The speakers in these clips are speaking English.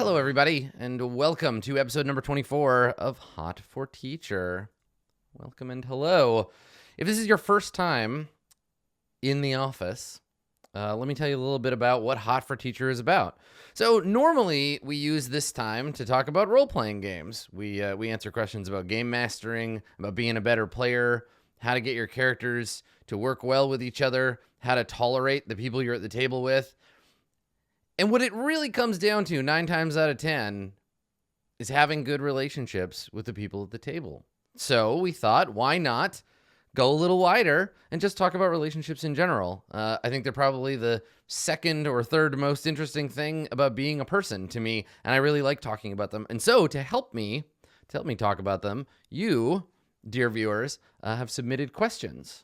Hello, everybody, and welcome to episode number 24 of Hot for Teacher. Welcome and hello. If this is your first time in the office, let me tell you a little bit about what Hot for Teacher is about. So normally we use this time to talk about role-playing games. We answer questions about game mastering, about being a better player, how to get your characters to work well with each other, how to tolerate the people you're at the table with. And what it really comes down to 9 times out of 10 is having good relationships with the people at the table. So we thought, why not go a little wider and just talk about relationships in general? I think they're probably the second or third most interesting thing about being a person to me, and I really like talking about them. And so to help me talk about them, you, dear viewers, have submitted questions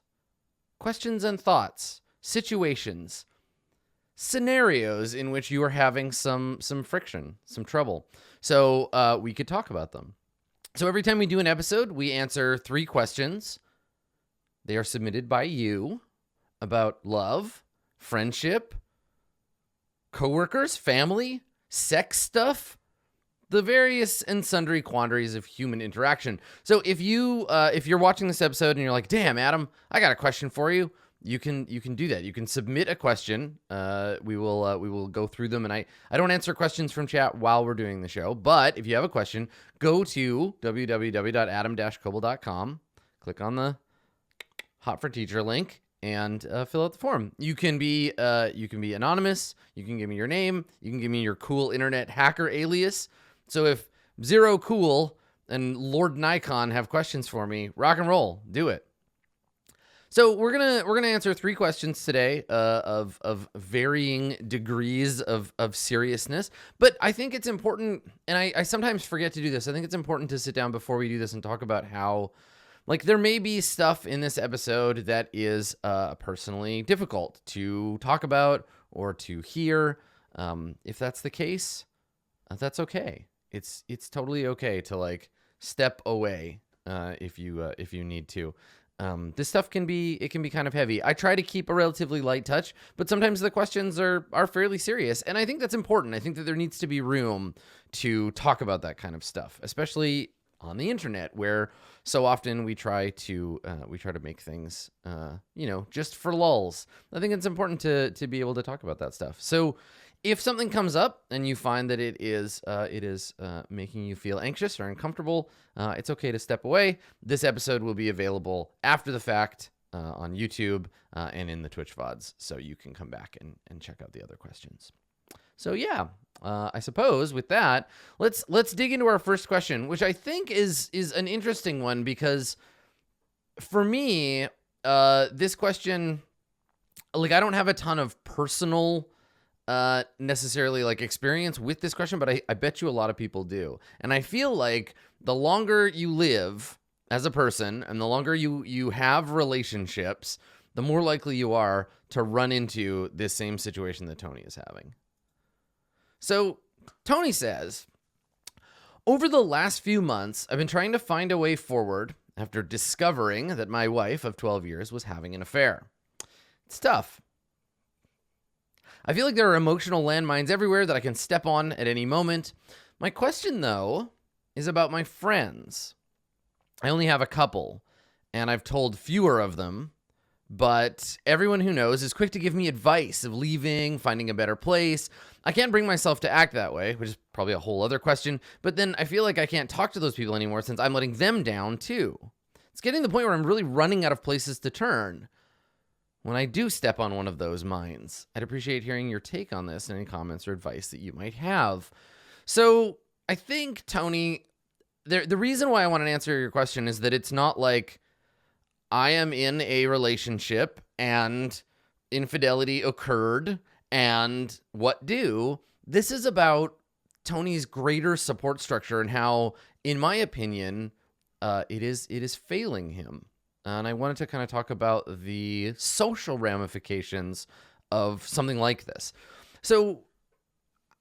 and thoughts, situations, scenarios in which you are having some friction, some trouble. So we could talk about them. So every time we do an episode, we answer 3 questions. They are submitted by you about love, friendship, coworkers, family, sex stuff, the various and sundry quandaries of human interaction. So if you're watching this episode and you're like, damn, Adam, I got a question for you, you can do that. You can submit a question. We will go through them, and I don't answer questions from chat while we're doing the show. But if you have a question, go to www.adam-koble.com, click on the Hot for Teacher link, and fill out the form. You can be anonymous. You can give me your name. You can give me your cool internet hacker alias. So if Zero Cool and Lord Nikon have questions for me, rock and roll, do it. So we're gonna answer 3 questions today of varying degrees of seriousness. But I think it's important, and I sometimes forget to do this. I think it's important to sit down before we do this and talk about how, like, there may be stuff in this episode that is personally difficult to talk about or to hear. If that's the case, that's okay. It's totally okay to like step away if you need to. This stuff can be kind of heavy. I try to keep a relatively light touch, but sometimes the questions are fairly serious. And I think that's important. I think that there needs to be room to talk about that kind of stuff, especially on the internet, where so often we try to make things, just for lulls. I think it's important to be able to talk about that stuff. So if something comes up and you find that it is making you feel anxious or uncomfortable, it's okay to step away. This episode will be available after the fact on YouTube and in the Twitch VODs, so you can come back and check out the other questions. So yeah, I suppose with that, let's dig into our first question, which I think is an interesting one because for me, this question, like, I don't have a ton of personal necessarily like experience with this question, but I bet you a lot of people do. And I feel like the longer you live as a person and the longer you have relationships, the more likely you are to run into this same situation that Tony is having. So Tony says, over the last few months, I've been trying to find a way forward after discovering that my wife of 12 years was having an affair. It's tough. I feel like there are emotional landmines everywhere that I can step on at any moment. My question, though, is about my friends. I only have a couple, and I've told fewer of them, but everyone who knows is quick to give me advice of leaving, finding a better place. I can't bring myself to act that way, which is probably a whole other question, but then I feel like I can't talk to those people anymore since I'm letting them down, too. It's getting to the point where I'm really running out of places to turn. When I do step on one of those mines, I'd appreciate hearing your take on this and any comments or advice that you might have. So I think, Tony, the reason why I want to answer your question is that it's not like I am in a relationship and infidelity occurred and what do. This is about Tony's greater support structure and how, in my opinion, it is failing him. And I wanted to kind of talk about the social ramifications of something like this. So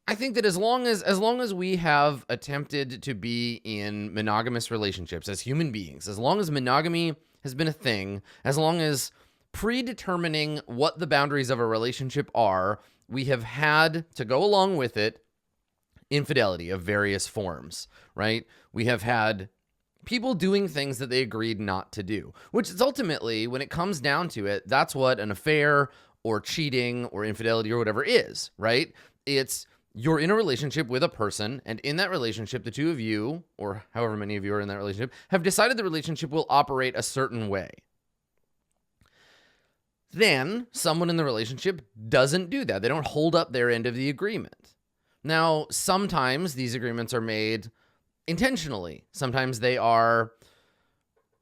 I think that as long as we have attempted to be in monogamous relationships as human beings, as long as monogamy has been a thing, as long as predetermining what the boundaries of a relationship are, we have had to go along with it infidelity of various forms, right? We have had people doing things that they agreed not to do, which is ultimately, when it comes down to it, that's what an affair or cheating or infidelity or whatever is, right? It's you're in a relationship with a person, and in that relationship, the two of you, or however many of you are in that relationship, have decided the relationship will operate a certain way. Then someone in the relationship doesn't do that. They don't hold up their end of the agreement. Now, sometimes these agreements are made intentionally. Sometimes they are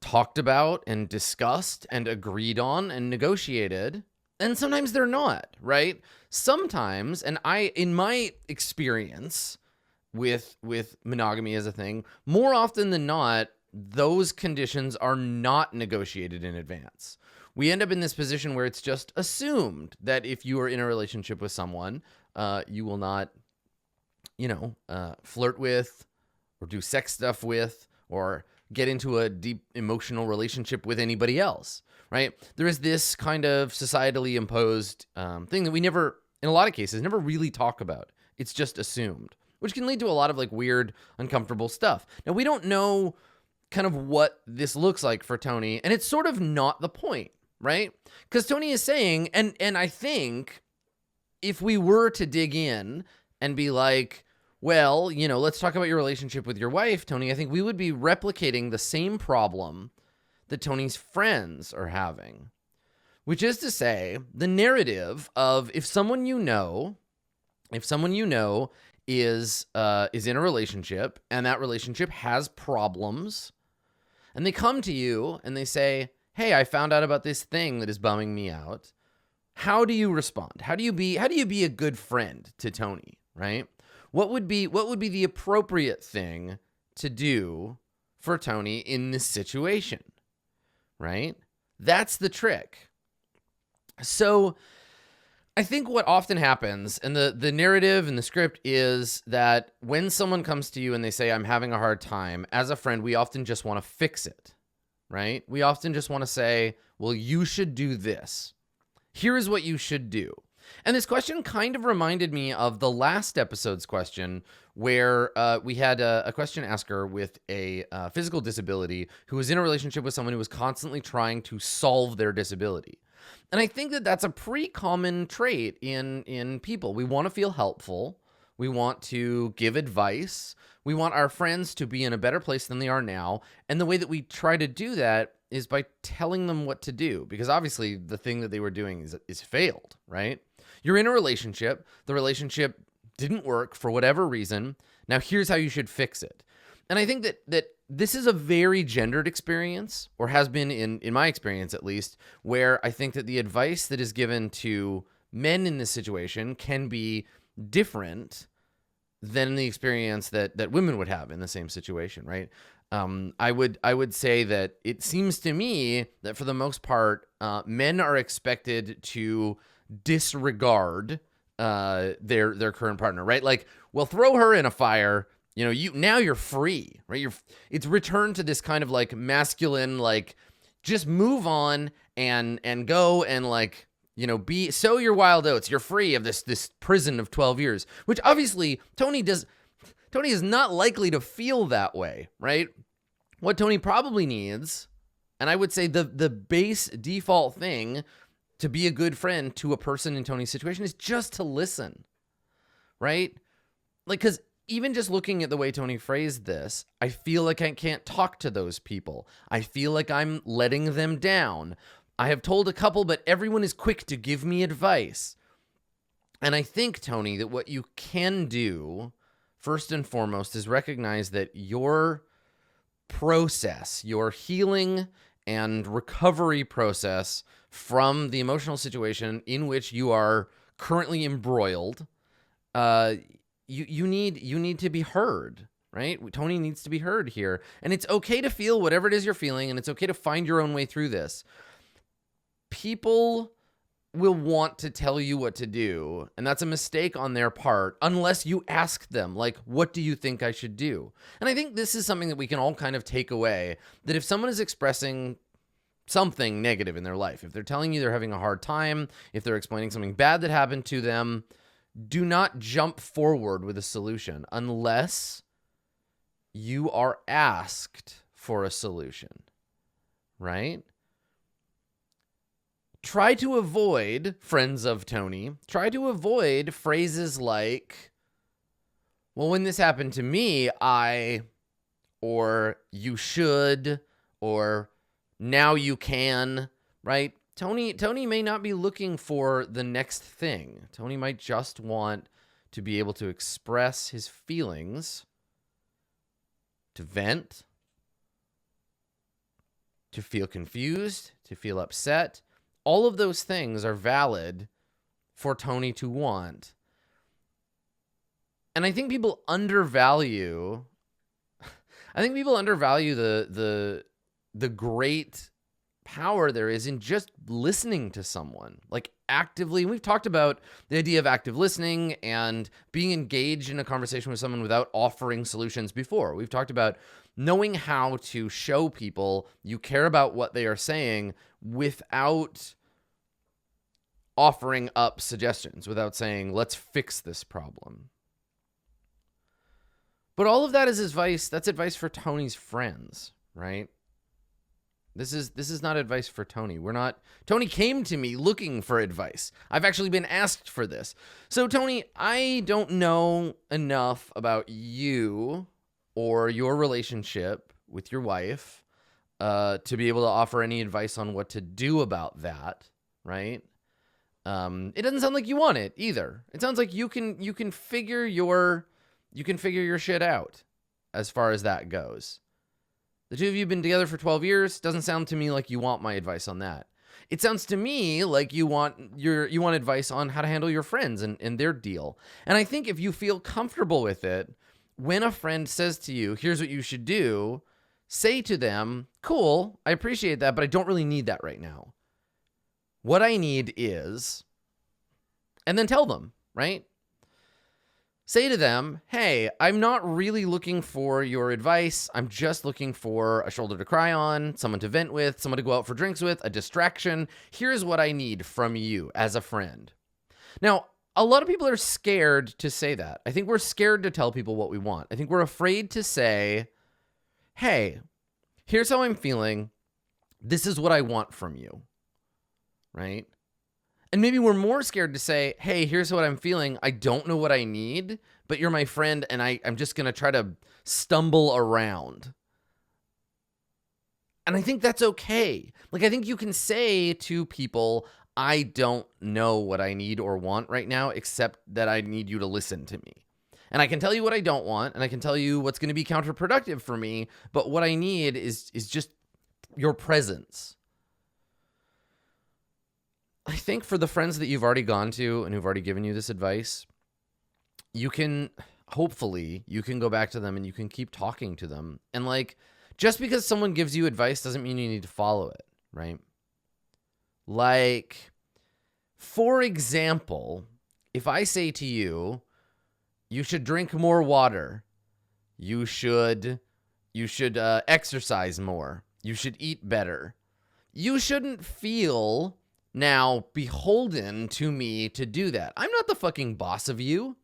talked about and discussed and agreed on and negotiated, and sometimes they're not, right? Sometimes, and in my experience with monogamy as a thing, more often than not, those conditions are not negotiated in advance. We end up in this position where it's just assumed that if you are in a relationship with someone, you will not, flirt with or do sex stuff with or get into a deep emotional relationship with anybody else, right? There is this kind of societally imposed thing that we never, in a lot of cases, never really talk about. It's just assumed, which can lead to a lot of like weird, uncomfortable stuff. Now, we don't know kind of what this looks like for Tony, and it's sort of not the point, right? Because Tony is saying, and I think if we were to dig in and be like, well, let's talk about your relationship with your wife, Tony, I think we would be replicating the same problem that Tony's friends are having, which is to say the narrative of if someone you know is in a relationship and that relationship has problems, and they come to you and they say, hey, I found out about this thing that is bumming me out. How do you respond? How do you be a good friend to Tony, right? What would be the appropriate thing to do for Tony in this situation, right? That's the trick. So I think what often happens, and the narrative and the script is that when someone comes to you and they say, I'm having a hard time, as a friend, we often just want to fix it, right? We often just want to say, well, you should do this. Here is what you should do. And this question kind of reminded me of the last episode's question where we had a question asker with a physical disability who was in a relationship with someone who was constantly trying to solve their disability. And I think that that's a pretty common trait in people. We want to feel helpful. We want to give advice. We want our friends to be in a better place than they are now. And the way that we try to do that is by telling them what to do, because obviously the thing that they were doing is failed, right? You're in a relationship. The relationship didn't work for whatever reason. Now here's how you should fix it. And I think that this is a very gendered experience, or has been in my experience at least, where I think that the advice that is given to men in this situation can be different than the experience that women would have in the same situation, right? I would say that it seems to me that for the most part, men are expected to disregard their current partner, right? Like, well, throw her in a fire. Now you're free, right? It's returned to this kind of like masculine, like just move on and go and like, sow your wild oats. You're free of this prison of 12 years, which obviously Tony is not likely to feel that way, right? What Tony probably needs, and I would say the base default thing to be a good friend to a person in Tony's situation is just to listen, right? Like, because even just looking at the way Tony phrased this, I feel like I can't talk to those people. I feel like I'm letting them down. I have told a couple, but everyone is quick to give me advice. And I think, Tony, that what you can do first and foremost is recognize that your process, your healing and recovery process from the emotional situation in which you are currently embroiled, you need to be heard, right? Tony needs to be heard here. And it's okay to feel whatever it is you're feeling, and it's okay to find your own way through this. People will want to tell you what to do, and that's a mistake on their part unless you ask them, like, what do you think I should do? And I think this is something that we can all kind of take away, that if someone is expressing something negative in their life, if they're telling you they're having a hard time, if they're explaining something bad that happened to them, do not jump forward with a solution unless you are asked for a solution, right? Try to avoid, friends of Tony, try to avoid phrases like, well, when this happened to me, or you should, or now you can, right? Tony may not be looking for the next thing. Tony might just want to be able to express his feelings, to vent, to feel confused, to feel upset. All of those things are valid for Tony to want. And I think people undervalue the great power there is in just listening to someone, like actively. We've talked about the idea of active listening and being engaged in a conversation with someone without offering solutions before. We've talked about knowing how to show people you care about what they are saying without offering up suggestions, without saying, let's fix this problem. But all of that is advice. That's advice for Tony's friends, right? This is not advice for Tony. Tony came to me looking for advice. I've actually been asked for this. So Tony, I don't know enough about you or your relationship with your wife to be able to offer any advice on what to do about that, right? It doesn't sound like you want it either. It sounds like you can figure your shit out as far as that goes. The two of you have been together for 12 years. Doesn't sound to me like you want my advice on that. It sounds to me like you want advice on how to handle your friends and their deal. And I think if you feel comfortable with it, when a friend says to you, here's what you should do, say to them, cool, I appreciate that, but I don't really need that right now. What I need is, and then tell them, right? Say to them, hey, I'm not really looking for your advice. I'm just looking for a shoulder to cry on, someone to vent with, someone to go out for drinks with, a distraction. Here's what I need from you as a friend. Now, a lot of people are scared to say that. I think we're scared to tell people what we want. I think we're afraid to say, hey, here's how I'm feeling. This is what I want from you, right? And maybe we're more scared to say, hey, here's what I'm feeling. I don't know what I need, but you're my friend, and I'm just going to try to stumble around. And I think that's okay. Like, I think you can say to people, I don't know what I need or want right now, except that I need you to listen to me. And I can tell you what I don't want, and I can tell you what's going to be counterproductive for me, but what I need is just your presence. I think for the friends that you've already gone to and who've already given you this advice, hopefully you can go back to them and you can keep talking to them. And like, just because someone gives you advice doesn't mean you need to follow it, right? Like, for example, if I say to you, you should drink more water, you should exercise more, you should eat better, you shouldn't feel now beholden to me to do that. I'm not the fucking boss of you.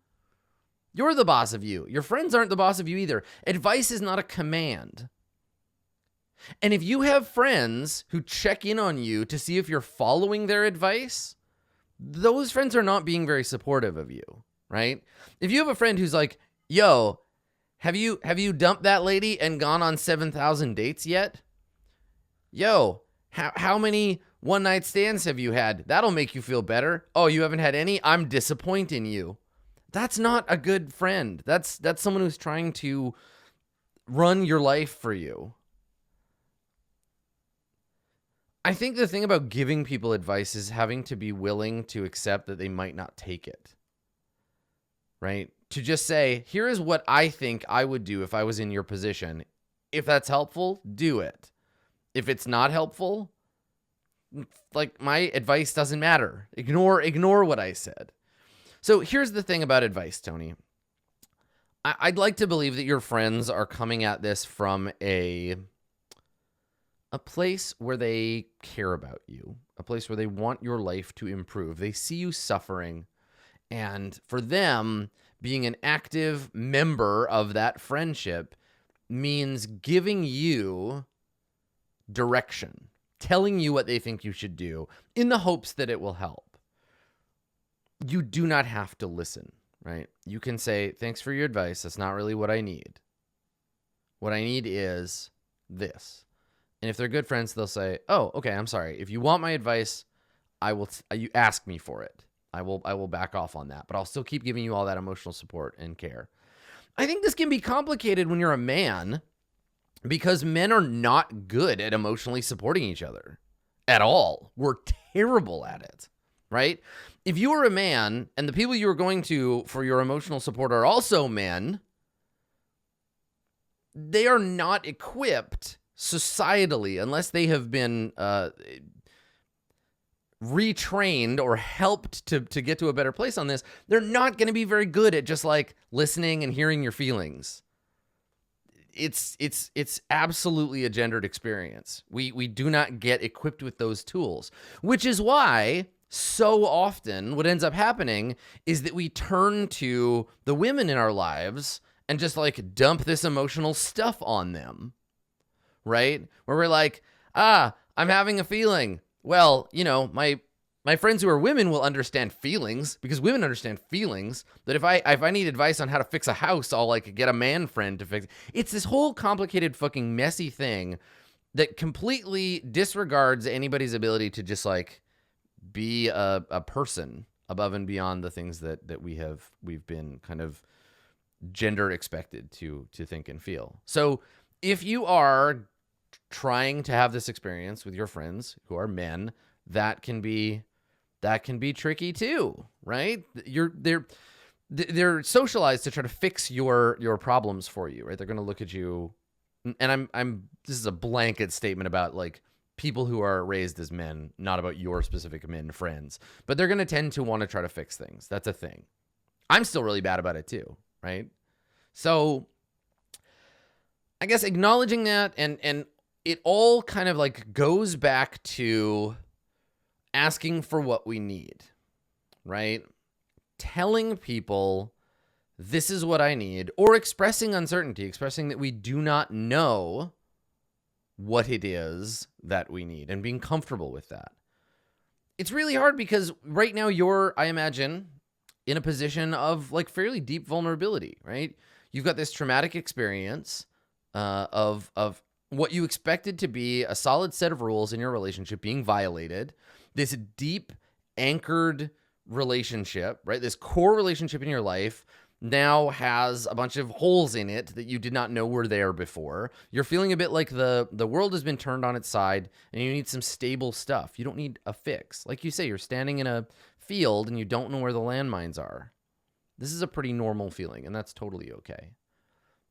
You're the boss of you. Your friends aren't the boss of you either. Advice is not a command. And if you have friends who check in on you to see if you're following their advice, those friends are not being very supportive of you, right? If you have a friend who's like, yo, have you dumped that lady and gone on 7,000 dates yet? Yo, how many one-night stands have you had? That'll make you feel better. Oh, you haven't had any? I'm disappointed in you. That's not a good friend. That's someone who's trying to run your life for you. I think the thing about giving people advice is having to be willing to accept that they might not take it, right? To just say, here is what I think I would do if I was in your position. If that's helpful, do it. If it's not helpful, like, my advice doesn't matter. Ignore what I said. So here's the thing about advice, Tony. I'd like to believe that your friends are coming at this from a place where they care about you, a place where they want your life to improve. They see you suffering, And for them, being an active member of that friendship means giving you direction, telling you what they think you should do in the hopes that it will help. You do not have to listen, right? You can say, thanks for your advice. That's not really what I need. What I need is this. And if they're good friends, they'll say, oh, okay, I'm sorry. If you want my advice, you ask me for it. I will back off on that, but I'll still keep giving you all that emotional support and care. I think this can be complicated when you're a man, because men are not good at emotionally supporting each other at all. We're terrible at it, right? If you are a man and the people you are going to for your emotional support are also men, they are not equipped societally, unless they have been retrained or helped to get to a better place on this. They're not going to be very good at just like listening and hearing your feelings. It's absolutely a gendered experience. We do not get equipped with those tools, which is why so often what ends up happening is that we turn to the women in our lives and just like dump this emotional stuff on them, right? Where we're like, I'm having a feeling. Well, you know, my friends who are women will understand feelings, because women understand feelings. That if I need advice on how to fix a house, I'll like get a man friend to fix it. It's this whole complicated fucking messy thing that completely disregards anybody's ability to just like be a person above and beyond the things that we've been kind of gender expected to think and feel. So if you are trying to have this experience with your friends who are men, that can be tricky too, right? They're socialized to try to fix your problems for you, right? They're going to look at you, and this is a blanket statement about like people who are raised as men, not about your specific men friends, but they're going to tend to want to try to fix things. That's a thing. I'm still really bad about it too, right? So I guess acknowledging that, and it all kind of like goes back to asking for what we need, right? Telling people this is what I need, or expressing uncertainty, expressing that we do not know what it is that we need, and being comfortable with that. It's really hard because right now you're, I imagine, in a position of like fairly deep vulnerability, right? You've got this traumatic experience of what you expected to be a solid set of rules in your relationship being violated, this deep anchored relationship, right? This core relationship in your life now has a bunch of holes in it that you did not know were there before. You're feeling a bit like the world has been turned on its side and you need some stable stuff. You don't need a fix. Like you say, you're standing in a field and you don't know where the landmines are. This is a pretty normal feeling, and that's totally okay.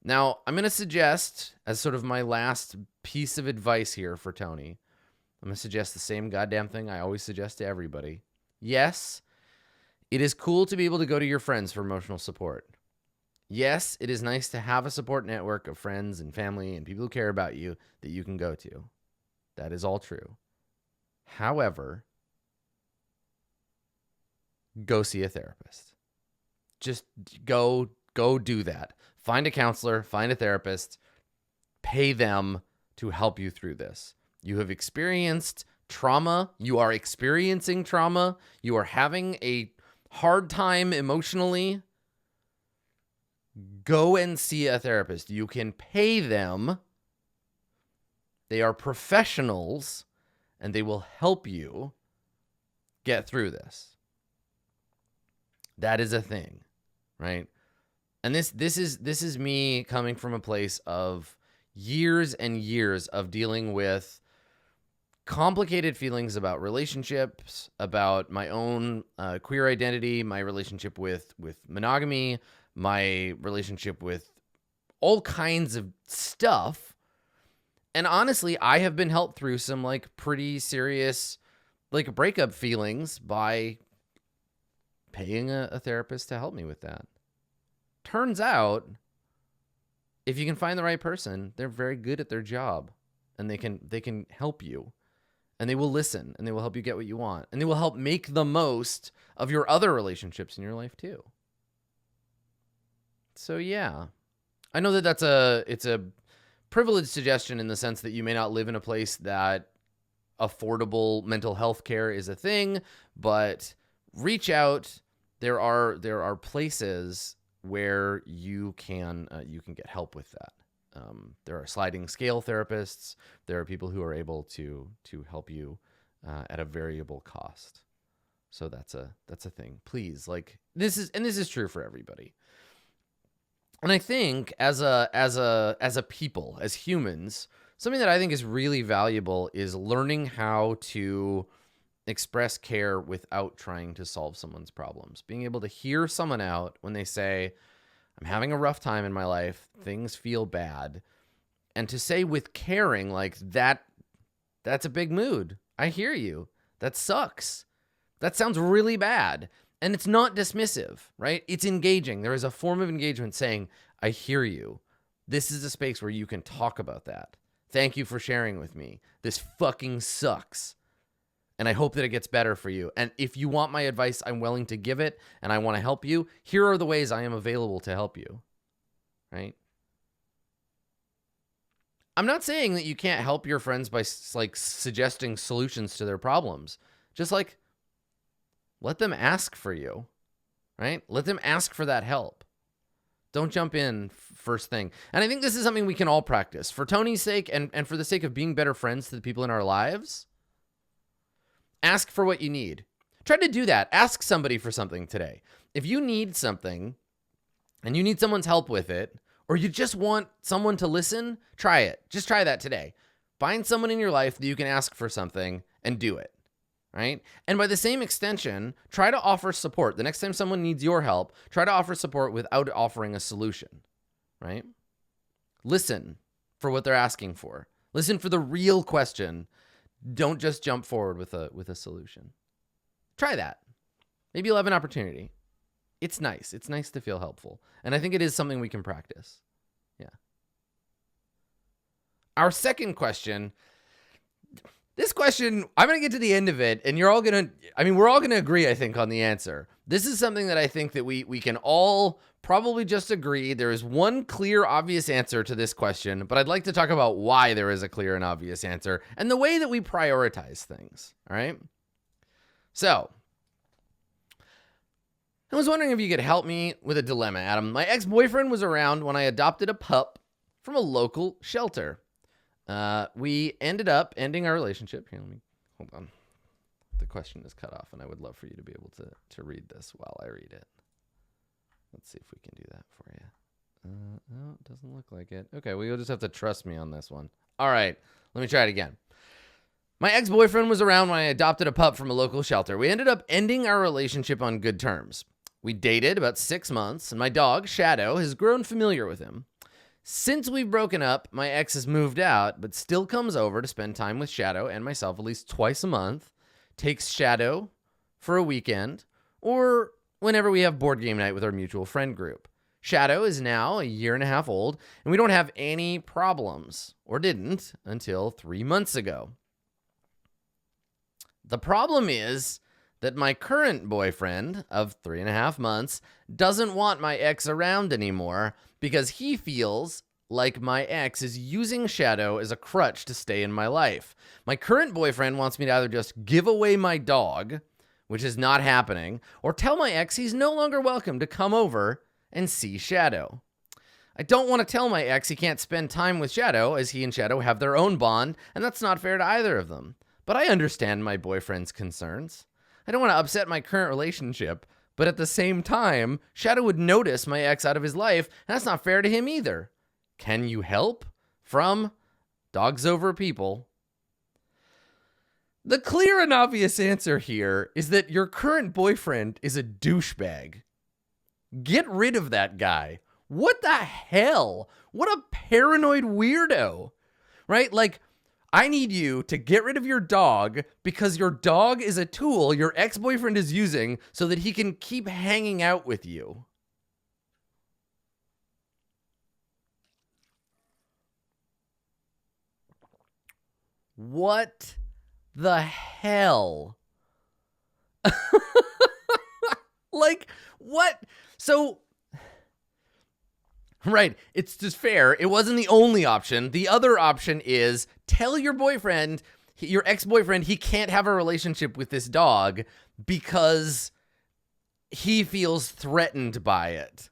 Now, I'm going to suggest, as sort of my last piece of advice here for Tony, I'm going to suggest the same goddamn thing I always suggest to everybody. Yes, it is cool to be able to go to your friends for emotional support. Yes, it is nice to have a support network of friends and family and people who care about you that you can go to. That is all true. However, go see a therapist. Just go do that. Find a counselor, find a therapist, pay them to help you through this. You have experienced trauma. You are experiencing trauma. You are having a hard time emotionally. Go and see a therapist. You can pay them. They are professionals, and they will help you get through this. That is a thing, right? And this is me coming from a place of years and years of dealing with complicated feelings about relationships, about my own queer identity, my relationship with monogamy, my relationship with all kinds of stuff. And honestly, I have been helped through some like pretty serious like breakup feelings by paying a therapist to help me with that. Turns out, if you can find the right person, they're very good at their job, and they can help you. and they will listen, and they will help you get what you want, and they will help make the most of your other relationships in your life too. So yeah, I know that it's a privileged suggestion in the sense that you may not live in a place that affordable mental health care is a thing, but reach out. There are places where you can get help with that. There are sliding scale therapists. There are people who are able to help you at a variable cost. So that's a thing. Please, like, this is true for everybody. And I think as a people, as humans, something that I think is really valuable is learning how to express care without trying to solve someone's problems. Being able to hear someone out when they say, I'm having a rough time in my life, things feel bad. And to say with caring, like, that's a big mood. I hear you. That sucks. That sounds really bad. And it's not dismissive, right? It's engaging. There is a form of engagement saying, I hear you. This is a space where you can talk about that. Thank you for sharing with me. This fucking sucks. And I hope that it gets better for you. And if you want my advice, I'm willing to give it, and I want to help you. Here are the ways I am available to help you, right? I'm not saying that you can't help your friends by, like, suggesting solutions to their problems. Just, like, let them ask for you, right? Let them ask for that help. Don't jump in first thing. And I think this is something we can all practice. For Tony's sake and for the sake of being better friends to the people in our lives, ask for what you need. Try to do that. Ask somebody for something today. If you need something and you need someone's help with it, or you just want someone to listen, try it. Just try that today. Find someone in your life that you can ask for something and do it, right? And by the same extension, try to offer support. The next time someone needs your help, try to offer support without offering a solution, right? Listen for what they're asking for. Listen for the real question. Don't just jump forward with a solution. Try that. Maybe you'll have an opportunity. It's nice. It's nice to feel helpful. And I think it is something we can practice. Yeah. Our second question. This question, I'm going to get to the end of it, and we're all going to agree, I think, on the answer. This is something that I think that we can all probably just agree. There is one clear, obvious answer to this question, but I'd like to talk about why there is a clear and obvious answer and the way that we prioritize things, all right? So, I was wondering if you could help me with a dilemma, Adam. My ex-boyfriend was around when I adopted a pup from a local shelter. We ended up ending our relationship. Here, let me, hold on. The question is cut off, and I would love for you to be able to read this while I read it. Let's see if we can do that for you. No, it doesn't look like it. Okay, well, you'll just have to trust me on this one. All right, let me try it again. My ex-boyfriend was around when I adopted a pup from a local shelter. We ended up ending our relationship on good terms. We dated about 6 months, and my dog, Shadow, has grown familiar with him. Since we've broken up, my ex has moved out, but still comes over to spend time with Shadow and myself at least twice a month, takes Shadow for a weekend, or whenever we have board game night with our mutual friend group. Shadow is now 1.5 years old, and we don't have any problems, or didn't, until 3 months ago. The problem is that my current boyfriend of 3.5 months doesn't want my ex around anymore because he feels like my ex is using Shadow as a crutch to stay in my life. My current boyfriend wants me to either just give away my dog, which is not happening, or tell my ex he's no longer welcome to come over and see Shadow. I don't want to tell my ex he can't spend time with Shadow as he and Shadow have their own bond, and that's not fair to either of them. But I understand my boyfriend's concerns. I don't want to upset my current relationship, but at the same time, Shadow would notice my ex out of his life, and that's not fair to him either. Can you help? From Dogs Over People. The clear and obvious answer here is that your current boyfriend is a douchebag. Get rid of that guy. What the hell? What a paranoid weirdo, right? Like, I need you to get rid of your dog because your dog is a tool your ex-boyfriend is using so that he can keep hanging out with you. What the hell? Like, what? So, right, it's just fair. It wasn't the only option. The other option is tell your boyfriend, your ex-boyfriend, he can't have a relationship with this dog because he feels threatened by it.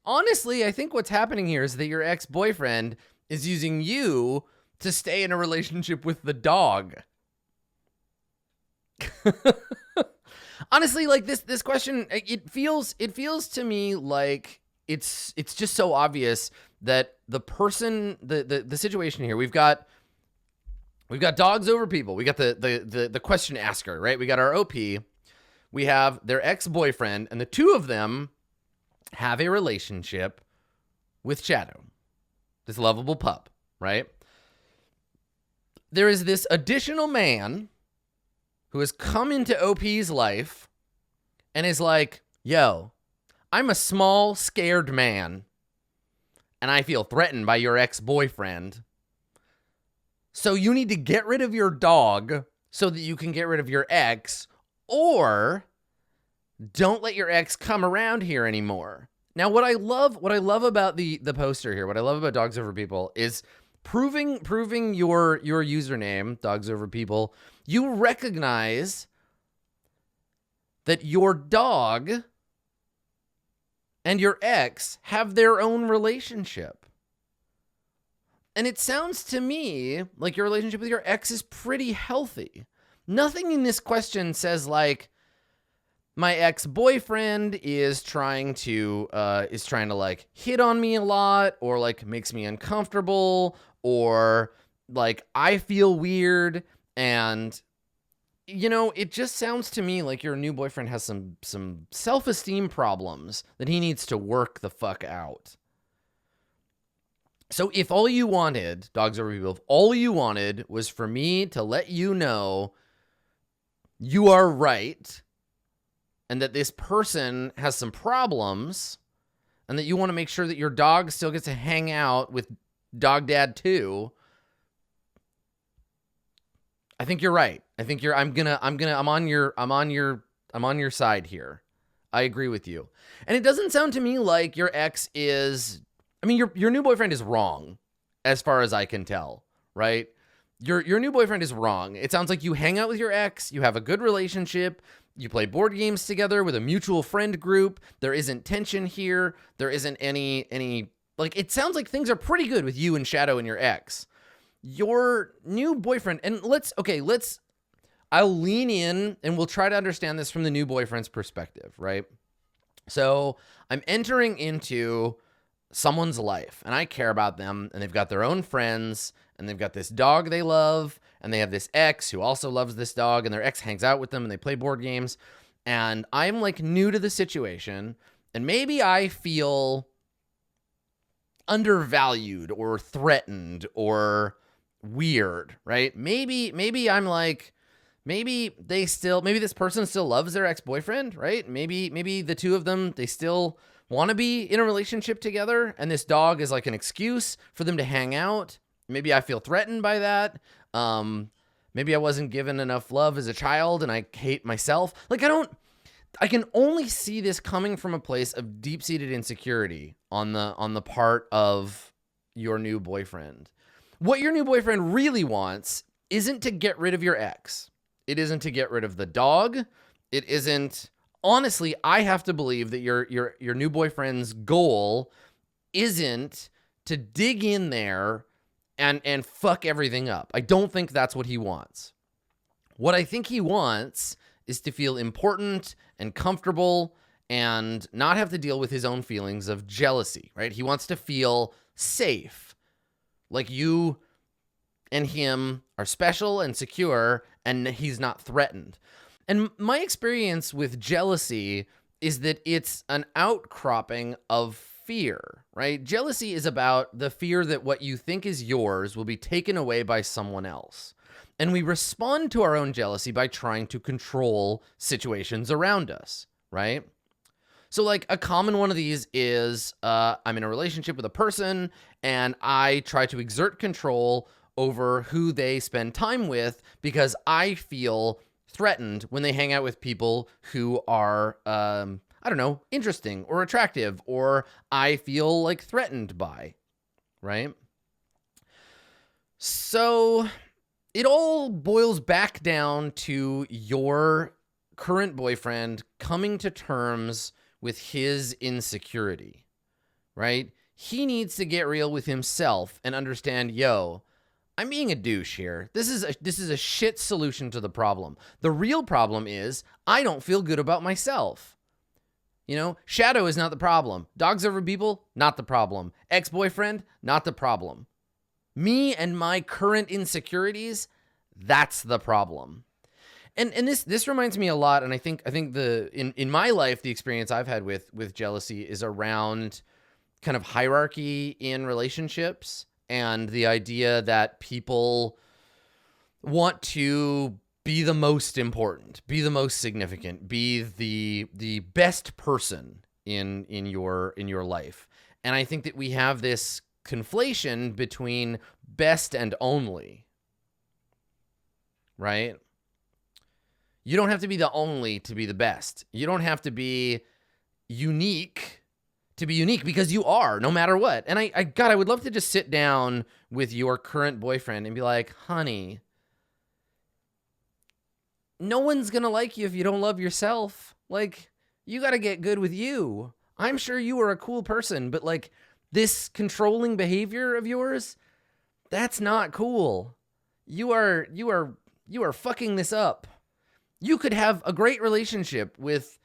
Honestly, I think what's happening here is that your ex-boyfriend is using you to stay in a relationship with the dog. Honestly, like this question, it feels to me like it's just so obvious that the person, the situation here, we've got dogs over people. We got the question asker, right? We got our OP. We have their ex-boyfriend, and the two of them have a relationship with Shadow, this lovable pup, right? There is this additional man who has come into OP's life and is like, yo, I'm a small, scared man, and I feel threatened by your ex-boyfriend. So you need to get rid of your dog so that you can get rid of your ex, or don't let your ex come around here anymore. Now, what I love about the poster here, what I love about Dogs Over People is proving your username, Dogs Over People, you recognize that your dog and your ex have their own relationship. And it sounds to me like your relationship with your ex is pretty healthy. Nothing in this question says like, my ex-boyfriend is trying to like hit on me a lot, or like makes me uncomfortable, or like I feel weird. And you know, it just sounds to me like your new boyfriend has some self-esteem problems that he needs to work the fuck out. So if all you wanted, Dogs Over People, if all you wanted was for me to let you know you are right, and that this person has some problems, and that you want to make sure that your dog still gets to hang out with Dog Dad too, I think you're right. I think I'm on your side here. I agree with you. And it doesn't sound to me like your ex is, I mean, your new boyfriend is wrong as far as I can tell, right? Your new boyfriend is wrong. It sounds like you hang out with your ex, you have a good relationship, you play board games together with a mutual friend group. There isn't tension here. There isn't any like, it sounds like things are pretty good with you and Shadow and your ex. Your new boyfriend, and I'll lean in and we'll try to understand this from the new boyfriend's perspective, right? So I'm entering into someone's life and I care about them, and they've got their own friends, and they've got this dog they love, and they have this ex who also loves this dog, and their ex hangs out with them and they play board games. And I'm like new to the situation, and maybe I feel undervalued or threatened or weird, right? Maybe I'm like, maybe this person still loves their ex-boyfriend, right? Maybe the two of them, they still want to be in a relationship together, and this dog is like an excuse for them to hang out. Maybe I feel threatened by that. Maybe I wasn't given enough love as a child and I hate myself. Like, I can only see this coming from a place of deep-seated insecurity on the part of your new boyfriend. What your new boyfriend really wants isn't to get rid of your ex. It isn't to get rid of the dog. It isn't, honestly, I have to believe that your new boyfriend's goal isn't to dig in there and fuck everything up. I don't think that's what he wants. What I think he wants is to feel important and comfortable and not have to deal with his own feelings of jealousy, right? He wants to feel safe, like you and him are special and secure, and he's not threatened. And my experience with jealousy is that it's an outcropping of fear, right? Jealousy is about the fear that what you think is yours will be taken away by someone else. And we respond to our own jealousy by trying to control situations around us, right? So like a common one of these is I'm in a relationship with a person and I try to exert control over who they spend time with because I feel threatened when they hang out with people who are, I don't know, interesting or attractive, or I feel like threatened by, right? So it all boils back down to your current boyfriend coming to terms with his insecurity, right? He needs to get real with himself and understand, yo, I'm being a douche here. This is a shit solution to the problem. The real problem is I don't feel good about myself. You know, shadow is not the problem. Dogs over people, not the problem. Ex-boyfriend, not the problem. Me and my current insecurities, that's the problem. And this reminds me a lot, and I think in my life the experience I've had with jealousy is around kind of hierarchy in relationships and the idea that people want to be the most important, be the most significant, be the best person in your life. And I think that we have this conflation between best and only, right? You don't have to be the only to be the best. You don't have to be unique to be unique, because you are, no matter what. And I would love to just sit down with your current boyfriend and be like, honey, no one's going to like you if you don't love yourself. Like, you got to get good with you. I'm sure you are a cool person, but like this controlling behavior of yours, that's not cool. You are fucking this up. You could have a great relationship with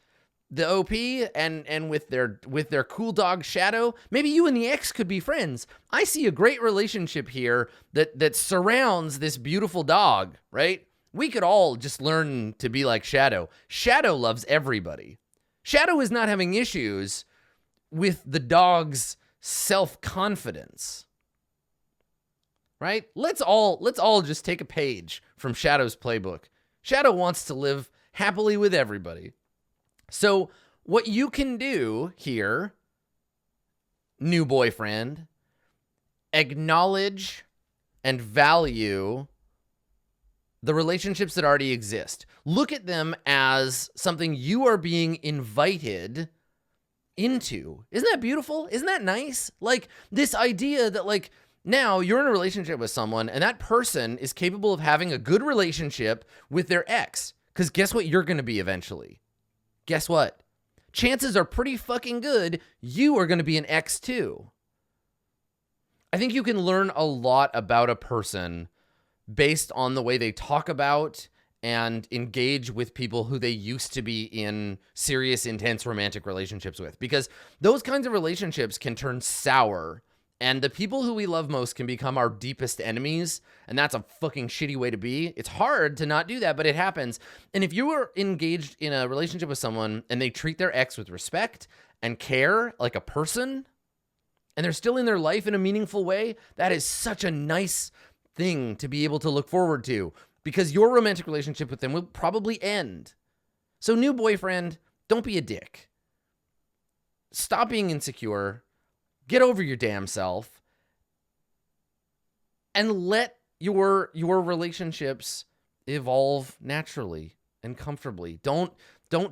the OP and with their cool dog Shadow. Maybe you and the ex could be friends. I see a great relationship here that surrounds this beautiful dog, right? We could all just learn to be like Shadow. Shadow loves everybody. Shadow is not having issues with the dog's self-confidence, right? Let's all just take a page from Shadow's playbook. Shadow wants to live happily with everybody. So what you can do here, new boyfriend, acknowledge and value the relationships that already exist. Look at them as something you are being invited into. Isn't that beautiful? Isn't that nice? Like this idea that like now you're in a relationship with someone and that person is capable of having a good relationship with their ex. Because guess what you're going to be eventually? Guess what? Chances are pretty fucking good you are going to be an ex too. I think you can learn a lot about a person based on the way they talk about and engage with people who they used to be in serious, intense romantic relationships with. Because those kinds of relationships can turn sour. And the people who we love most can become our deepest enemies. And that's a fucking shitty way to be. It's hard to not do that, but it happens. And if you are engaged in a relationship with someone and they treat their ex with respect and care like a person, and they're still in their life in a meaningful way, that is such a nice thing to be able to look forward to, because your romantic relationship with them will probably end. So new boyfriend, don't be a dick. Stop being insecure. Get over your damn self and let your relationships evolve naturally and comfortably. Don't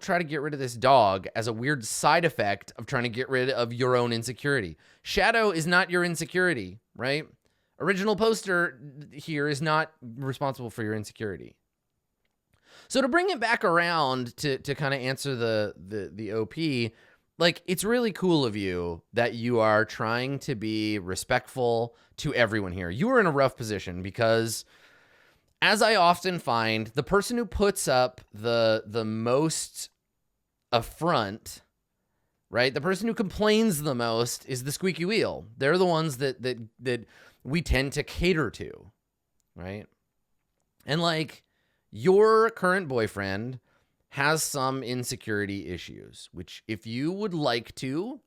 try to get rid of this dog as a weird side effect of trying to get rid of your own insecurity. Shadow is not your insecurity, right? Original poster here is not responsible for your insecurity. So to bring it back around to kind of answer the OP, like, it's really cool of you that you are trying to be respectful to everyone here. You are in a rough position because, as I often find, the person who puts up the most affront, right? The person who complains the most is the squeaky wheel. They're the ones that we tend to cater to, right? And like, your current boyfriend has some insecurity issues, which if you would like to,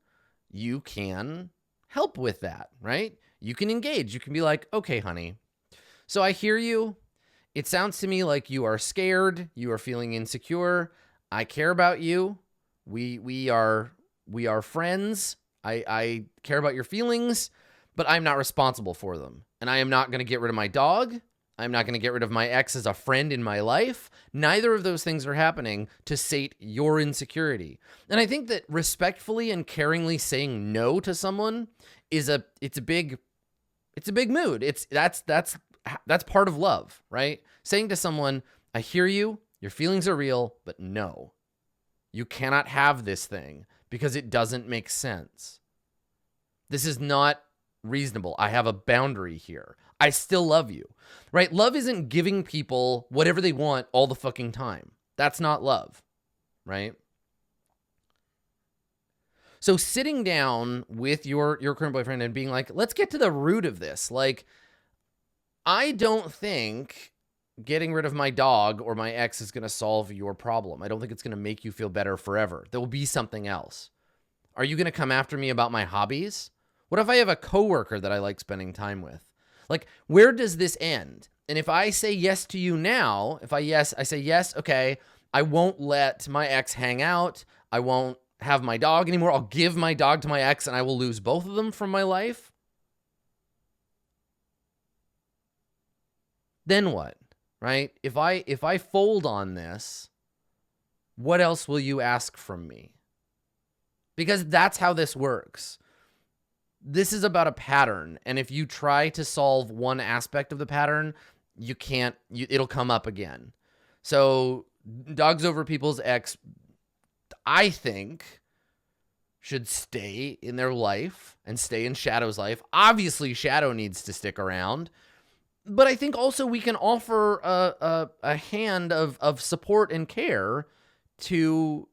you can help with that, right? You can engage. You can be like, okay, honey, so I hear you. It sounds to me like you are scared. You are feeling insecure. I care about you. We are We are friends. I care about your feelings, but I'm not responsible for them. And I am not going to get rid of my dog. I'm not going to get rid of my ex as a friend in my life. Neither of those things are happening to sate your insecurity. And I think that respectfully and caringly saying no to someone it's a big mood. That's part of love, right? Saying to someone, I hear you, your feelings are real, but no, you cannot have this thing because it doesn't make sense. This is not reasonable. I have a boundary here. I still love you, right? Love isn't giving people whatever they want all the fucking time. That's not love, right? So sitting down with your current boyfriend and being like, let's get to the root of this. Like, I don't think getting rid of my dog or my ex is going to solve your problem. I don't think it's going to make you feel better forever. There will be something else. Are you going to come after me about my hobbies? What if I have a coworker that I like spending time with? Like, where does this end? And if I say yes to you now, I say yes, okay, I won't let my ex hang out. I won't have my dog anymore. I'll give my dog to my ex and I will lose both of them from my life. Then what, right? If I fold on this, what else will you ask from me? Because that's how this works. This is about a pattern, and if you try to solve one aspect of the pattern, you can't, it'll come up again. So dogs over people's ex, I think, should stay in their life and stay in Shadow's life. Obviously, Shadow needs to stick around, but I think also we can offer a hand of support and care to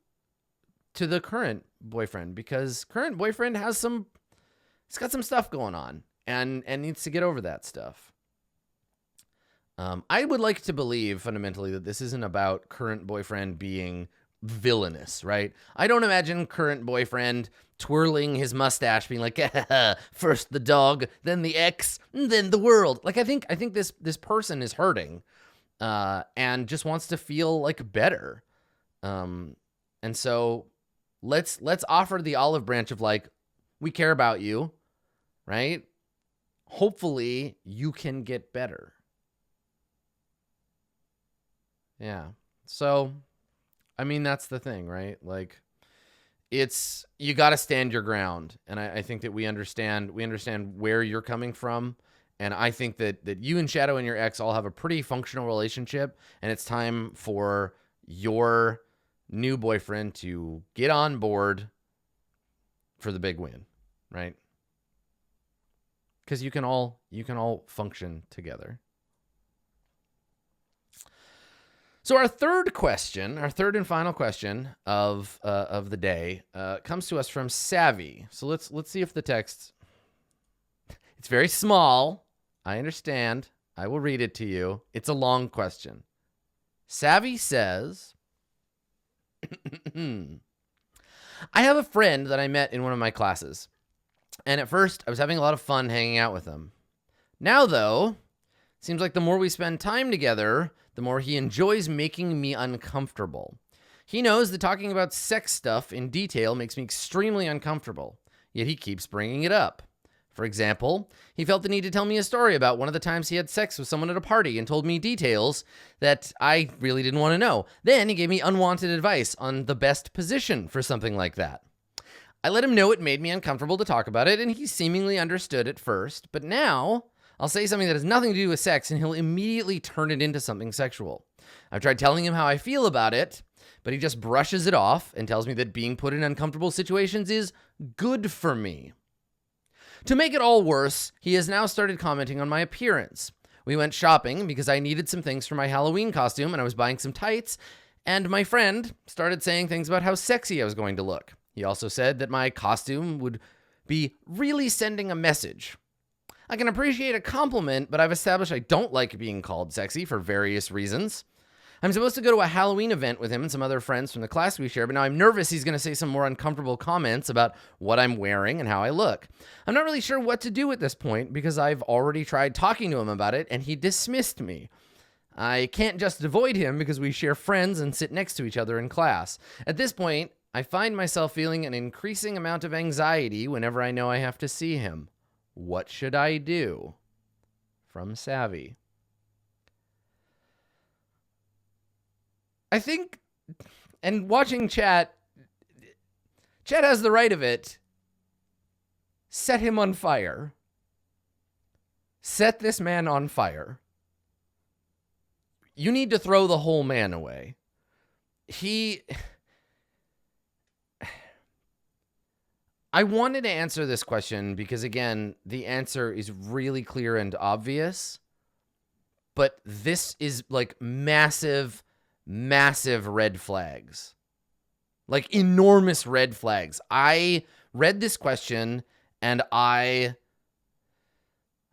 the current boyfriend, because current boyfriend has he's got some stuff going on and needs to get over that stuff. I would like to believe fundamentally that this isn't about current boyfriend being villainous, right? I don't imagine current boyfriend twirling his mustache being like, first the dog, then the ex, then the world. Like, I think this person is hurting and just wants to feel like better. And so let's offer the olive branch of like, we care about you, right? Hopefully you can get better. Yeah. So, I mean, that's the thing, right? Like, you got to stand your ground. And I think that we understand where you're coming from. And I think that you and Shadow and your ex all have a pretty functional relationship. And it's time for your new boyfriend to get on board for the big win, right? Because you can all function together. So our third and final question of the day comes to us from Savvy. So let's see if the text. It's very small. I understand. I will read it to you. It's a long question. Savvy says, I have a friend that I met in one of my classes. And at first, I was having a lot of fun hanging out with him. Now, though, it seems like the more we spend time together, the more he enjoys making me uncomfortable. He knows that talking about sex stuff in detail makes me extremely uncomfortable, yet he keeps bringing it up. For example, he felt the need to tell me a story about one of the times he had sex with someone at a party and told me details that I really didn't want to know. Then he gave me unwanted advice on the best position for something like that. I let him know it made me uncomfortable to talk about it, and he seemingly understood at first, but now I'll say something that has nothing to do with sex, and he'll immediately turn it into something sexual. I've tried telling him how I feel about it, but he just brushes it off and tells me that being put in uncomfortable situations is good for me. To make it all worse, he has now started commenting on my appearance. We went shopping because I needed some things for my Halloween costume, and I was buying some tights, and my friend started saying things about how sexy I was going to look. He also said that my costume would be really sending a message. I can appreciate a compliment, but I've established I don't like being called sexy for various reasons. I'm supposed to go to a Halloween event with him and some other friends from the class we share, but now I'm nervous he's going to say some more uncomfortable comments about what I'm wearing and how I look. I'm not really sure what to do at this point because I've already tried talking to him about it and he dismissed me. I can't just avoid him because we share friends and sit next to each other in class. At this point, I find myself feeling an increasing amount of anxiety whenever I know I have to see him. What should I do? From Savvy. I think, and watching chat has the right of it. Set him on fire. Set this man on fire. You need to throw the whole man away. I wanted to answer this question because, again, the answer is really clear and obvious. But this is like massive, massive red flags. Like enormous red flags. I read this question and I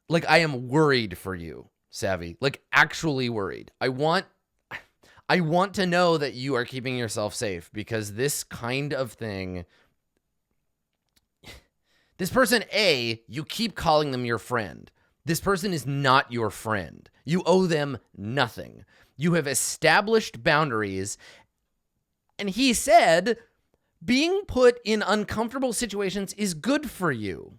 am worried for you, Savvy. Like actually worried. I want to know that you are keeping yourself safe, because this kind of thing, this person, you keep calling them your friend. This person is not your friend. You owe them nothing. You have established boundaries. And he said being put in uncomfortable situations is good for you.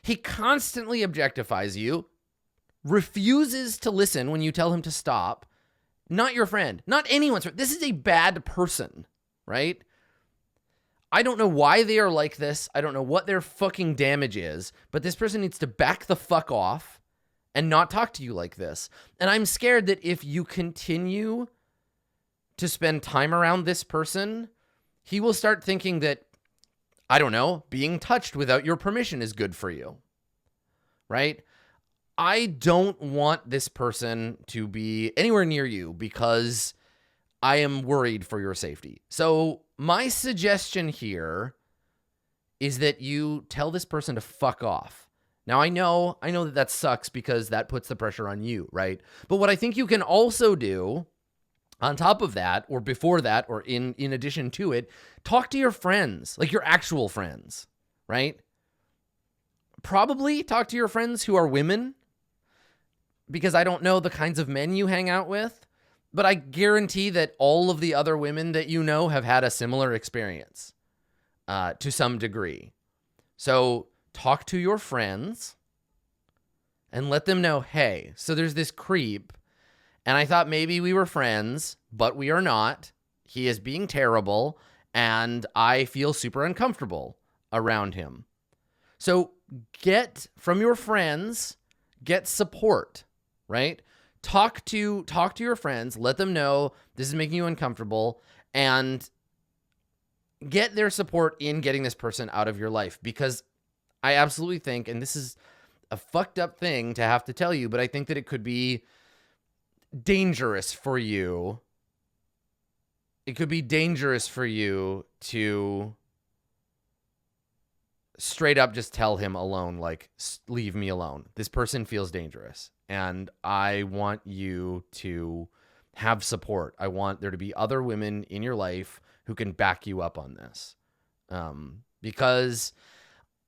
He constantly objectifies you, refuses to listen when you tell him to stop. Not your friend, not anyone's friend. This is a bad person, right? I don't know why they are like this. I don't know what their fucking damage is, but this person needs to back the fuck off and not talk to you like this. And I'm scared that if you continue to spend time around this person, he will start thinking that, I don't know, being touched without your permission is good for you, right? I don't want this person to be anywhere near you because I am worried for your safety. So my suggestion here is that you tell this person to fuck off. Now, I know that sucks because that puts the pressure on you, right? But what I think you can also do on top of that, or before that, or in addition to it, talk to your friends, like your actual friends, right? Probably talk to your friends who are women, because I don't know the kinds of men you hang out with, but I guarantee that all of the other women that you know have had a similar experience to some degree. So talk to your friends and let them know, hey, so there's this creep, and I thought maybe we were friends, but we are not. He is being terrible, and I feel super uncomfortable around him. So get from your friends, get support, right? Talk to your friends, let them know this is making you uncomfortable, and get their support in getting this person out of your life. Because I absolutely think, and this is a fucked up thing to have to tell you, but I think that it could be dangerous for you. It could be dangerous for you to straight up just tell him alone, like, leave me alone. This person feels dangerous, and I want you to have support. I want there to be other women in your life who can back you up on this. Because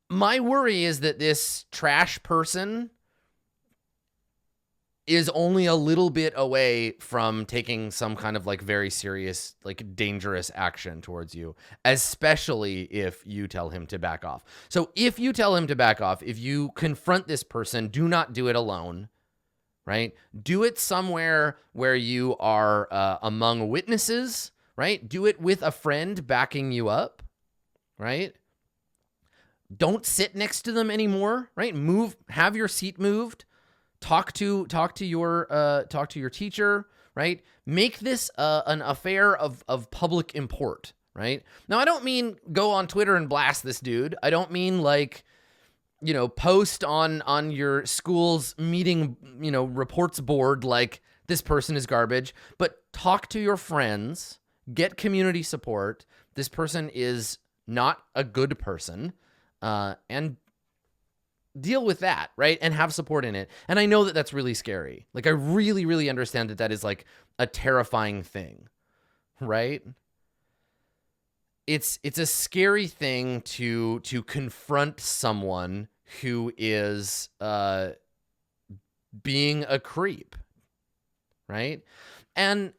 my worry is that this trash person is only a little bit away from taking some kind of like very serious, like dangerous action towards you, especially if you tell him to back off. So if you tell him to back off, if you confront this person, do not do it alone, right? Do it somewhere where you are among witnesses, right? Do it with a friend backing you up, right? Don't sit next to them anymore, right? Have your seat moved. Talk to your teacher, right? Make this an affair of public import, right? Now, I don't mean go on Twitter and blast this dude. I don't mean like, post on your school's meeting, reports board like this person is garbage, but talk to your friends, get community support. This person is not a good person, and deal with that, right? And have support in it. And I know that that's really scary. Like, I really, really understand that that is like a terrifying thing, right? It's a scary thing to confront someone who is being a creep, right? And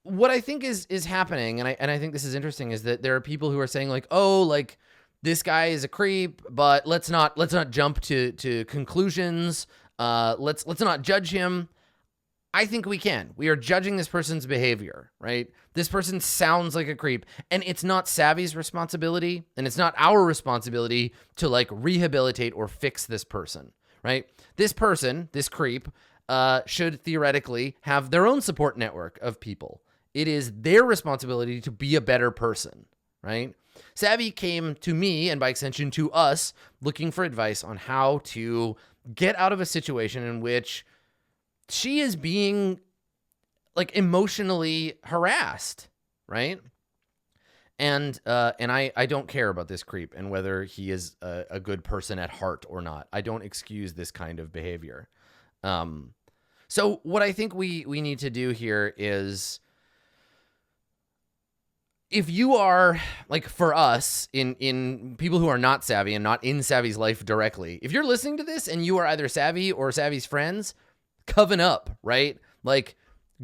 what I think is happening, and I think this is interesting, is that there are people who are saying like, oh, like this guy is a creep, but let's not jump to conclusions. Let's not judge him. I think we can. We are judging this person's behavior, right? This person sounds like a creep, and it's not Savvy's responsibility, and it's not our responsibility to like rehabilitate or fix this person, right? This person, this creep, should theoretically have their own support network of people. It is their responsibility to be a better person, right? Savvy came to me, and by extension to us, looking for advice on how to get out of a situation in which she is being like emotionally harassed, right? And I don't care about this creep and whether he is a good person at heart or not. I don't excuse this kind of behavior. So what I think we need to do here is, if you are, like, for us, in people who are not Savvy and not in Savvy's life directly, if you're listening to this and you are either Savvy or Savvy's friends, coven up, right? Like,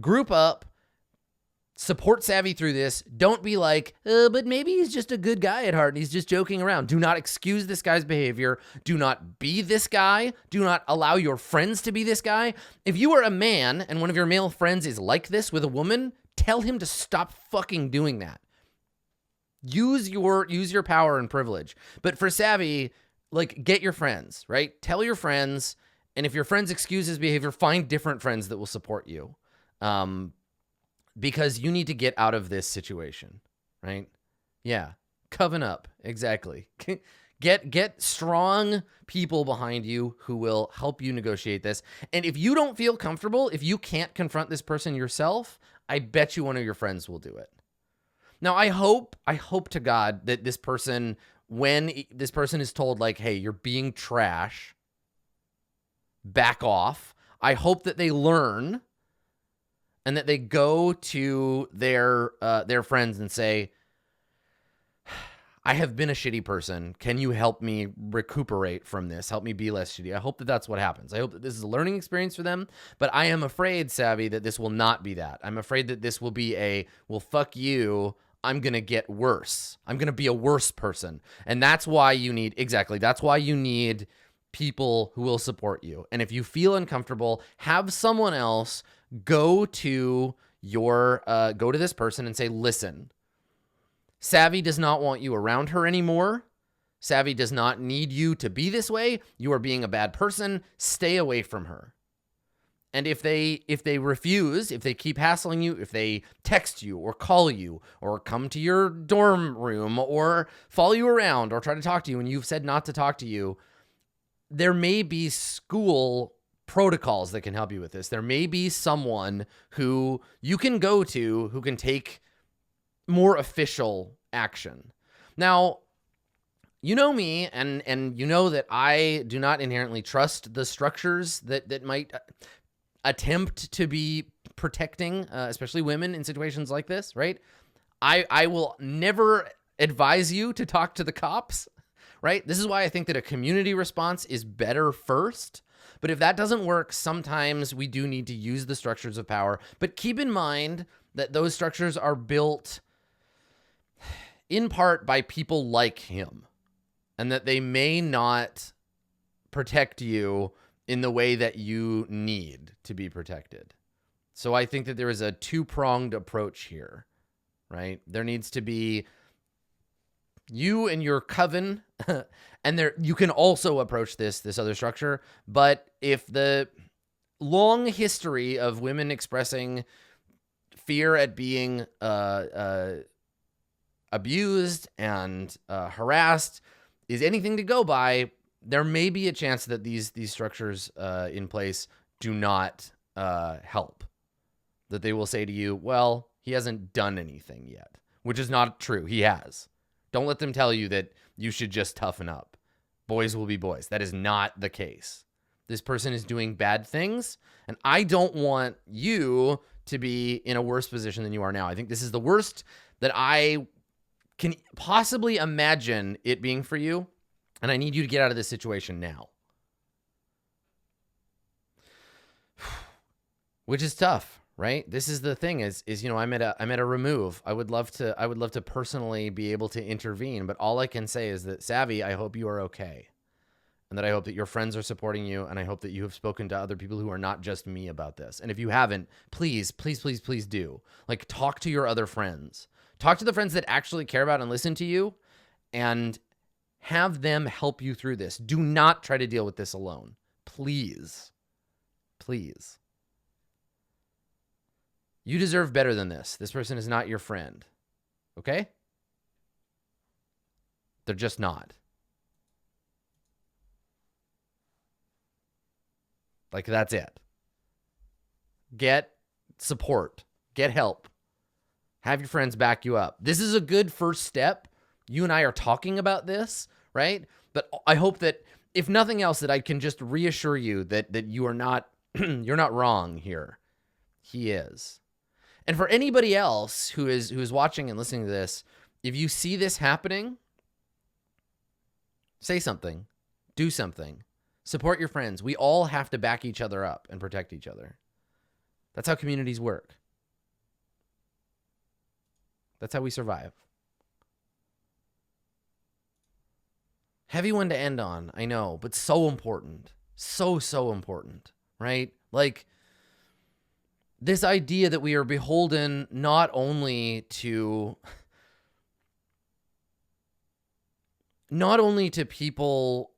group up, support Savvy through this. Don't be like, but maybe he's just a good guy at heart and he's just joking around. Do not excuse this guy's behavior. Do not be this guy. Do not allow your friends to be this guy. If you are a man and one of your male friends is like this with a woman, tell him to stop fucking doing that. Use your power and privilege. But for Savvy, like, get your friends, right? Tell your friends. And if your friends excuse his behavior, find different friends that will support you. Because you need to get out of this situation, right? Yeah. Coven up. Exactly. Get strong people behind you who will help you negotiate this. And if you don't feel comfortable, if you can't confront this person yourself, I bet you one of your friends will do it. Now, I hope to God that this person, when this person is told like, hey, you're being trash, back off, I hope that they learn and that they go to their friends and say, I have been a shitty person. Can you help me recuperate from this? Help me be less shitty. I hope that that's what happens. I hope that this is a learning experience for them, but I am afraid, Savvy, that this will not be that. I'm afraid that this will be well, fuck you. I'm going to get worse. I'm going to be a worse person. And that's why you need people who will support you. And if you feel uncomfortable, have someone else go to this person and say, listen, Savvy does not want you around her anymore. Savvy does not need you to be this way. You are being a bad person. Stay away from her. And if they refuse, if they keep hassling you, if they text you or call you or come to your dorm room or follow you around or try to talk to you and you've said not to talk to you, there may be school protocols that can help you with this. There may be someone who you can go to who can take more official action. Now, you know me, and you know that I do not inherently trust the structures that might attempt to be protecting, especially women in situations like this, right? I will never advise you to talk to the cops, right? This is why I think that a community response is better first. But if that doesn't work, sometimes we do need to use the structures of power. But keep in mind that those structures are built in part by people like him, and that they may not protect you in the way that you need to be protected. So I think that there is a two-pronged approach here, right? There needs to be you and your coven, and there you can also approach this other structure. But if the long history of women expressing fear at being abused and harassed is anything to go by, there may be a chance that these structures in place do not help. That they will say to you, well, he hasn't done anything yet, which is not true. He has. Don't let them tell you that you should just toughen up. Boys will be boys. That is not the case. This person is doing bad things, and I don't want you to be in a worse position than you are now. I think this is the worst that I can possibly imagine it being for you, and I need you to get out of this situation now. Which is tough, right? This is the thing is, I'm at a remove. I would love to personally be able to intervene, but all I can say is that, Savvy, I hope you are okay. And that I hope that your friends are supporting you. And I hope that you have spoken to other people who are not just me about this. And if you haven't, please, please, please, please do. Like, talk to your other friends. Talk to the friends that actually care about and listen to you, and have them help you through this. Do not try to deal with this alone. Please. Please. You deserve better than this. This person is not your friend. Okay? They're just not. Like, that's it. Get support. Get help. Have your friends back you up. This is a good first step. You and I are talking about this, right? But I hope that, if nothing else, that I can just reassure you that you are not you're not wrong here. He is. And for anybody else who is watching and listening to this, if you see this happening, say something. Do something. Support your friends. We all have to back each other up and protect each other. That's how communities work. That's how we survive. Heavy one to end on, I know, but so important. So important, right? Like, this idea that we are beholden not only to people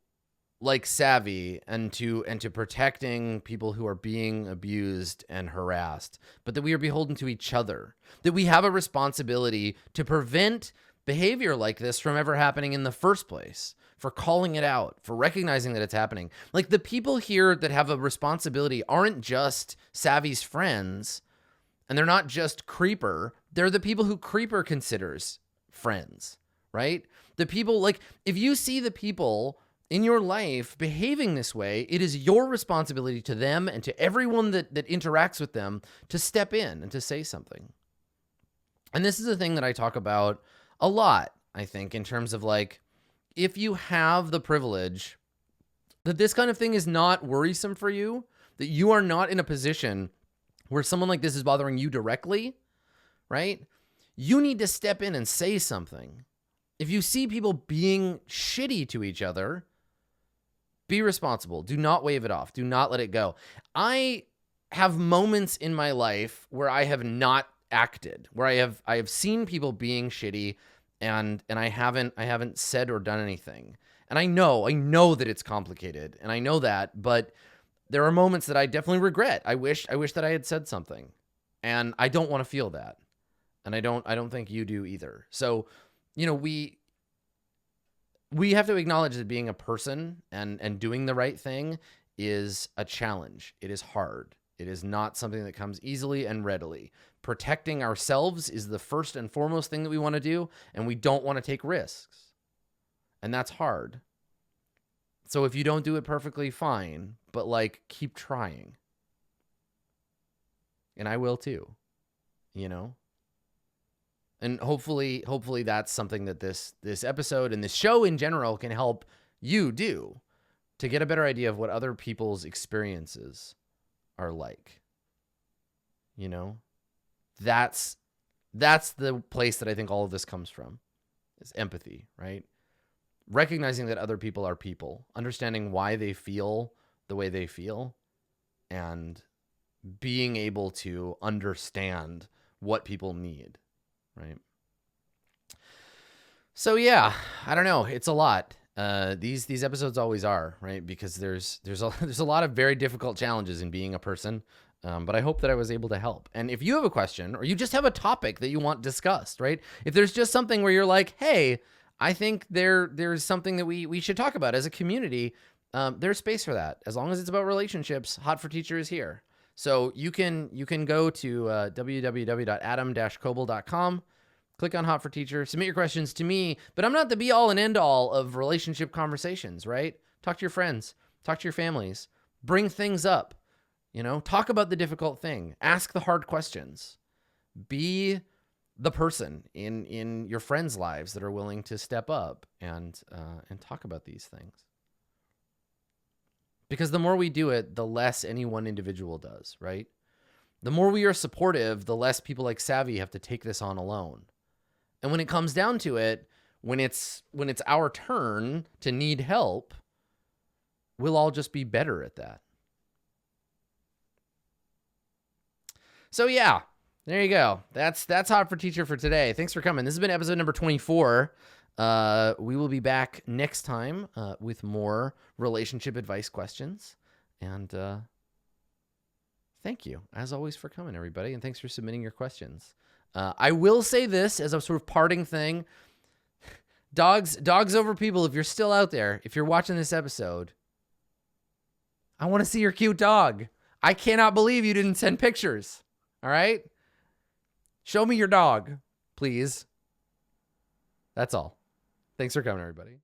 like Savvy and to protecting people who are being abused and harassed, but that we are beholden to each other, that we have a responsibility to prevent behavior like this from ever happening in the first place, for calling it out, for recognizing that it's happening. Like, the people here that have a responsibility aren't just Savvy's friends, and they're not just Creeper. They're the people who Creeper considers friends, right? The people, like, if you see the people in your life behaving this way, it is your responsibility to them and to everyone that interacts with them to step in and to say something. And this is a thing that I talk about a lot, I think, in terms of, like, if you have the privilege that this kind of thing is not worrisome for you, that you are not in a position where someone like this is bothering you directly, right? You need to step in and say something. If you see people being shitty to each other, be responsible. Do not wave it off. Do not let it go. I have moments in my life where I have not acted, where I have seen people being shitty, and I haven't said or done anything. And I know that it's complicated, and I know that, but there are moments that I definitely regret. I wish that I had said something, and I don't want to feel that. And I don't think you do either. So, we have to acknowledge that being a person and doing the right thing is a challenge. It is hard. It is not something that comes easily and readily. Protecting ourselves is the first and foremost thing that we want to do, and we don't want to take risks. And that's hard. So if you don't do it perfectly, fine, but, like, keep trying. And I will too, And hopefully that's something that this episode and this show in general can help you do, to get a better idea of what other people's experiences are like. That's the place that I think all of this comes from, is empathy, right? Recognizing that other people are people, understanding why they feel the way they feel, and being able to understand what people need. Right. So yeah, I don't know. It's a lot. These episodes always are, right? Because there's a lot of very difficult challenges in being a person. But I hope that I was able to help. And if you have a question, or you just have a topic that you want discussed, right? If there's just something where you're like, hey, I think there's something that we should talk about as a community, there's space for that. As long as it's about relationships, Hot for Teacher is here. So you can go to www.adam-koble.com, click on Hot for Teacher, submit your questions to me, but I'm not the be all and end all of relationship conversations, right? Talk to your friends, talk to your families, bring things up, talk about the difficult thing, ask the hard questions, be the person in your friends' lives that are willing to step up and talk about these things. Because the more we do it, the less any one individual does, right? The more we are supportive, the less people like Savvy have to take this on alone. And when it comes down to it, when it's our turn to need help, we'll all just be better at that. So yeah, there you go. That's Hot for Teacher for today. Thanks for coming. This has been episode number 24. We will be back next time with more relationship advice questions. And thank you, as always, for coming, everybody. And thanks for submitting your questions. I will say this as a sort of parting thing. Dogs over people, if you're still out there, if you're watching this episode, I want to see your cute dog. I cannot believe you didn't send pictures. All right? Show me your dog, please. That's all. Thanks for coming, everybody.